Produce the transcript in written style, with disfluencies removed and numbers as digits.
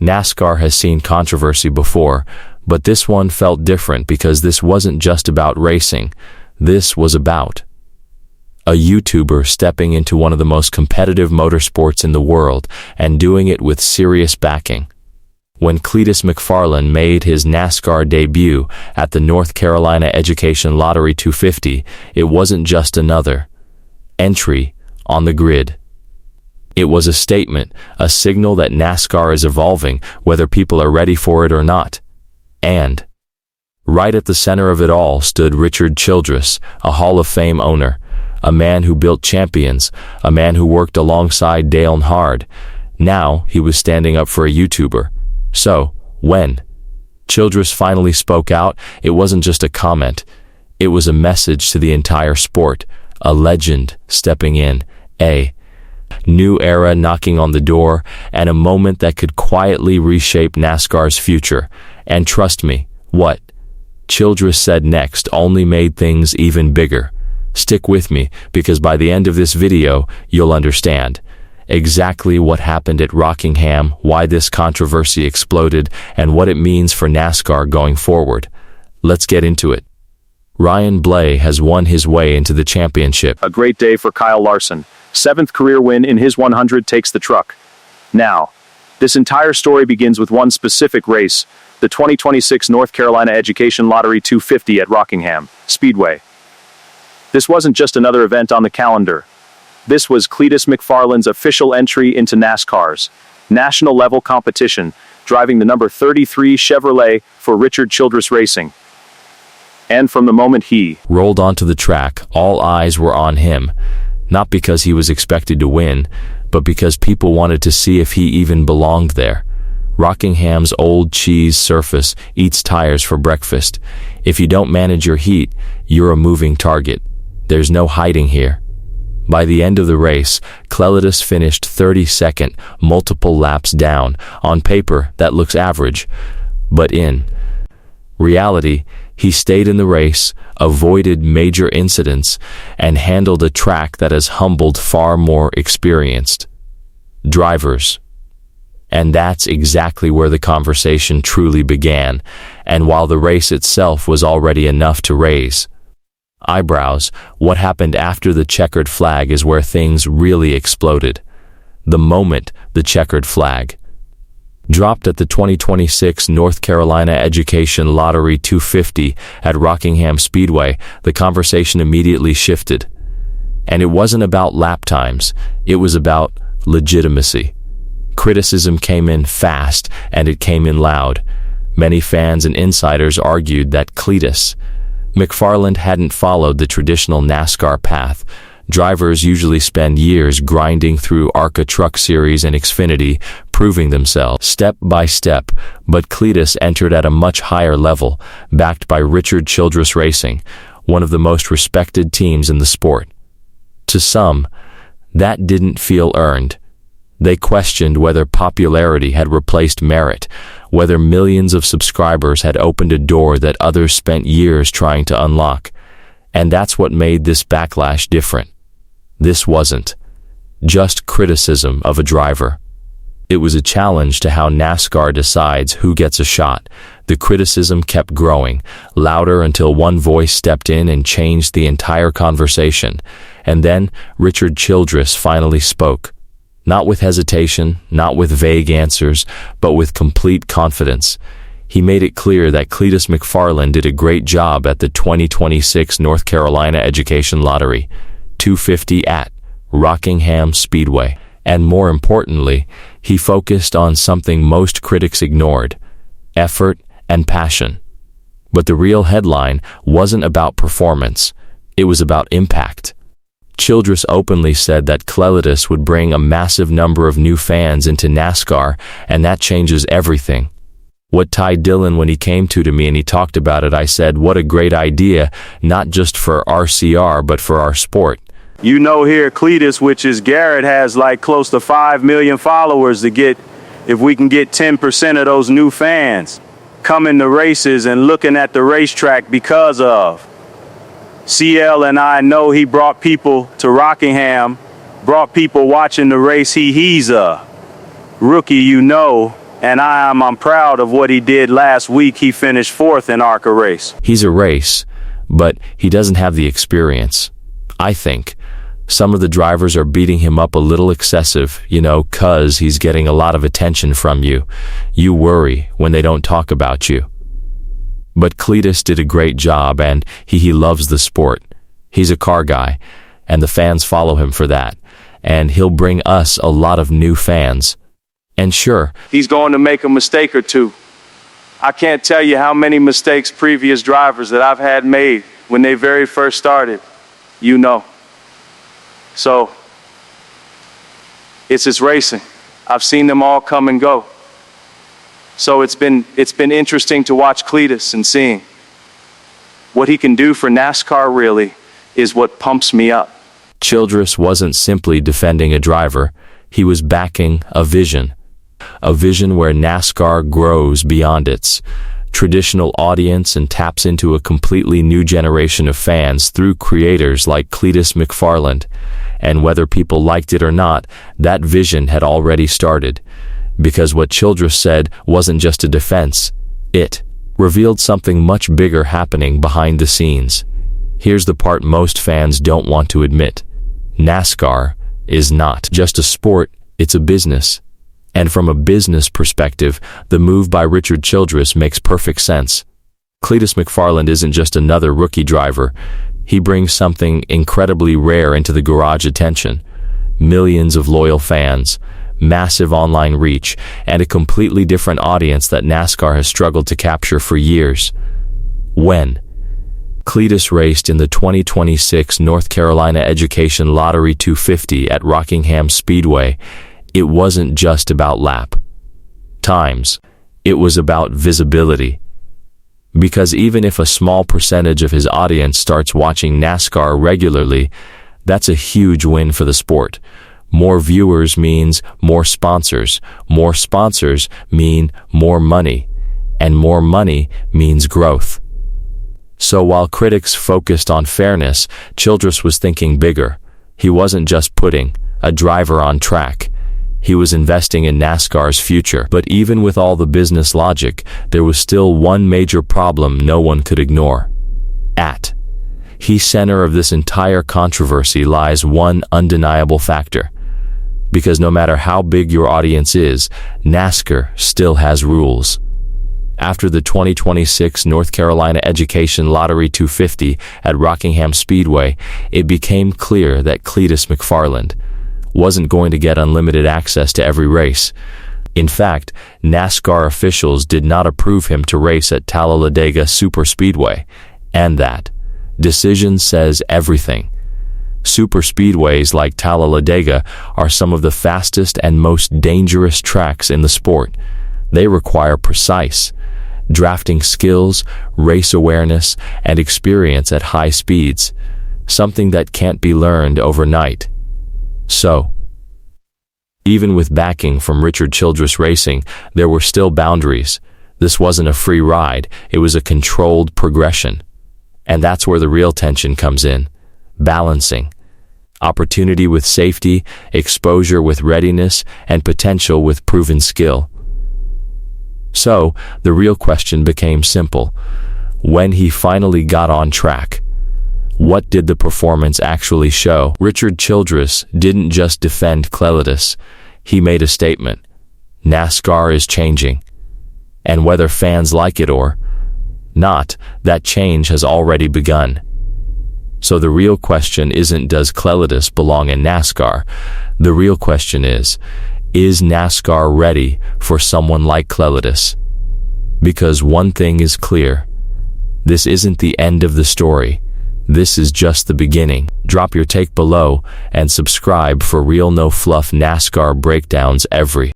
NASCAR has seen controversy before, but this one felt different because this wasn't just about racing. This was about a YouTuber stepping into one of the most competitive motorsports in the world and doing it with serious backing. When Cleetus McFarland made his NASCAR debut at the North Carolina Education Lottery 250, it wasn't just another entry on the grid. It was a statement, a signal that NASCAR is evolving, whether people are ready for it or not. And right at the center of it all stood Richard Childress, a Hall of Fame owner, a man who built champions, a man who worked alongside Dale Earnhardt. Now he was standing up for a YouTuber. So, when Childress finally spoke out, it wasn't just a comment. It was a message to the entire sport, a legend stepping in, a new era knocking on the door, and a moment that could quietly reshape NASCAR's future. And trust me, what Childress said next only made things even bigger. Stick with me, because by the end of this video, you'll understand exactly what happened at Rockingham, why this controversy exploded, and what it means for NASCAR going forward. Let's get into it. Ryan Blaney has won his way into the championship. A great day for Kyle Larson. 7th career win in his 100 takes the truck. Now, this entire story begins with one specific race, the 2026 North Carolina Education Lottery 250 at Rockingham Speedway. This wasn't just another event on the calendar. This was Cleetus McFarland's official entry into NASCAR's national-level competition, driving the number 33 Chevrolet for Richard Childress Racing. And from the moment he rolled onto the track, all eyes were on him, not because he was expected to win, but because people wanted to see if he even belonged there. Rockingham's old cheese surface eats tires for breakfast. If you don't manage your heat, you're a moving target. There's no hiding here. By the end of the race, Cleetus finished 32nd, multiple laps down. On paper, that looks average, but in reality, he stayed in the race, avoided major incidents, and handled a track that has humbled far more experienced drivers. And that's exactly where the conversation truly began, and while the race itself was already enough to raise eyebrows, what happened after the checkered flag is where things really exploded. The moment the checkered flag dropped at the 2026 North Carolina Education Lottery 250 at Rockingham Speedway, the conversation immediately shifted. And it wasn't about lap times, it was about legitimacy. Criticism came in fast, and it came in loud. Many fans and insiders argued that Cleetus McFarland hadn't followed the traditional NASCAR path. Drivers usually spend years grinding through ARCA Truck Series and Xfinity, proving themselves step by step, but Cleetus entered at a much higher level, backed by Richard Childress Racing, one of the most respected teams in the sport. To some, that didn't feel earned. They questioned whether popularity had replaced merit, whether millions of subscribers had opened a door that others spent years trying to unlock. And that's what made this backlash different. This wasn't just criticism of a driver. It was a challenge to how NASCAR decides who gets a shot. The criticism kept growing, louder until one voice stepped in and changed the entire conversation. And then Richard Childress finally spoke. Not with hesitation, not with vague answers, but with complete confidence. He made it clear that Cleetus McFarland did a great job at the 2026 North Carolina Education Lottery 250 at Rockingham Speedway. And more importantly, he focused on something most critics ignored: effort and passion. But the real headline wasn't about performance, it was about impact. Childress openly said that Cleetus would bring a massive number of new fans into NASCAR, and that changes everything. What Ty Dillon, when he came to me and he talked about it, I said, what a great idea, not just for RCR, but for our sport. You know, here Cleetus, which is Garrett, has like close to 5 million followers to get, if we can get 10% of those new fans coming to races and looking at the racetrack because of CL, and I know he brought people to Rockingham, brought people watching the race. He's a rookie, you know, And I'm proud of what he did last week. He finished fourth in ARCA race. He's a race, but he doesn't have the experience. I think some of the drivers are beating him up a little excessive, 'cause he's getting a lot of attention from you. You worry when they don't talk about you. But Cleetus did a great job, and he loves the sport. He's a car guy, and the fans follow him for that. And he'll bring us a lot of new fans. And sure, he's going to make a mistake or two. I can't tell you how many mistakes previous drivers that I've had made when they very first started, So, it's racing. I've seen them all come and go. So it's been interesting to watch Cleetus and seeing what he can do for NASCAR. Really is what pumps me up. Childress wasn't simply defending a driver, he was backing a vision where NASCAR grows beyond its traditional audience and taps into a completely new generation of fans through creators like Cleetus McFarland. And whether people liked it or not, that vision had already started. Because what Childress said wasn't just a defense, it revealed something much bigger happening behind the scenes. Here's the part most fans don't want to admit. NASCAR is not just a sport, it's a business. And from a business perspective, the move by Richard Childress makes perfect sense. Cleetus McFarland isn't just another rookie driver. He brings something incredibly rare into the garage attention. Millions of loyal fans, massive online reach, and a completely different audience that NASCAR has struggled to capture for years. When Cleetus raced in the 2026 North Carolina Education Lottery 250 at Rockingham Speedway, it wasn't just about lap times. It was about visibility. Because even if a small percentage of his audience starts watching NASCAR regularly, that's a huge win for the sport. More viewers means more sponsors. More sponsors mean more money. And more money means growth. So while critics focused on fairness, Childress was thinking bigger. He wasn't just putting a driver on track. He was investing in NASCAR's future. But even with all the business logic, there was still one major problem no one could ignore. At the center of this entire controversy lies one undeniable factor. Because no matter how big your audience is, NASCAR still has rules. After the 2026 North Carolina Education Lottery 250 at Rockingham Speedway, it became clear that Cleetus McFarland wasn't going to get unlimited access to every race. In fact, NASCAR officials did not approve him to race at Talladega Superspeedway, and that decision says everything. Superspeedways like Talladega are some of the fastest and most dangerous tracks in the sport. They require precise drafting skills, race awareness, and experience at high speeds, something that can't be learned overnight. So, even with backing from Richard Childress Racing, there were still boundaries. This wasn't a free ride, it was a controlled progression. And that's where the real tension comes in. Balancing opportunity with safety, exposure with readiness, and potential with proven skill. So, the real question became simple. When he finally got on track, what did the performance actually show? Richard Childress didn't just defend Cleetus, he made a statement. NASCAR is changing. And whether fans like it or not, that change has already begun. So the real question isn't does Cleetus belong in NASCAR? The real question is NASCAR ready for someone like Cleetus? Because one thing is clear. This isn't the end of the story. This is just the beginning. Drop your take below and subscribe for real no fluff NASCAR breakdowns every